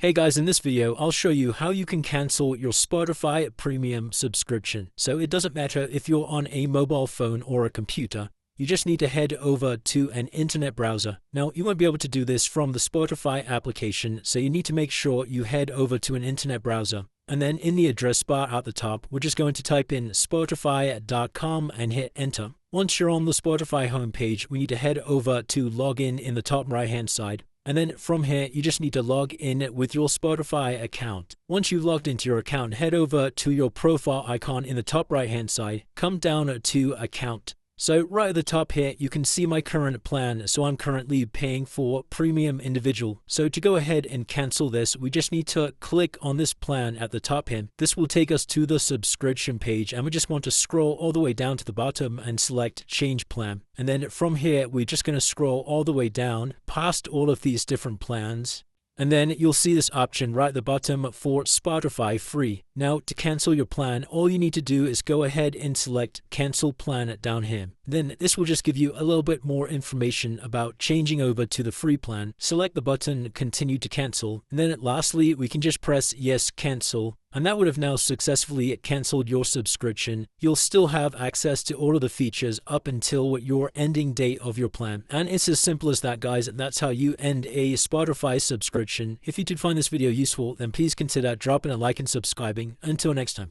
Hey guys, in this video, I'll show you how you can cancel your Spotify Premium subscription. So it doesn't matter if you're on a mobile phone or a computer, you just need to head over to an internet browser. Now, you won't be able to do this from the Spotify application, so you need to make sure you head over to an internet browser. And then in the address bar at the top, we're just going to type in spotify.com and hit enter. Once you're on the Spotify homepage, we need to head over to login in the top right hand side. And then from here, you just need to log in with your Spotify account. Once you've logged into your account, head over to your profile icon in the top right hand side, come down to account. So right at the top here, you can see my current plan. So I'm currently paying for Premium Individual. So to go ahead and cancel this, we just need to click on this plan at the top here. This will take us to the subscription page, and we just want to scroll all the way down to the bottom and select change plan. And then from here, we're just going to scroll all the way down past all of these different plans. And then you'll see this option right at the bottom for Spotify free. Now, to cancel your plan, all you need to do is go ahead and select cancel plan down here. Then this will just give you a little bit more information about changing over to the free plan. Select the button continue to cancel. And then lastly, we can just press yes, cancel. And that would have now successfully canceled your subscription. You'll still have access to all of the features up until your ending date of your plan. And it's as simple as that, guys. That's how you end a Spotify subscription. If you did find this video useful, then please consider dropping a like and subscribing. Until next time.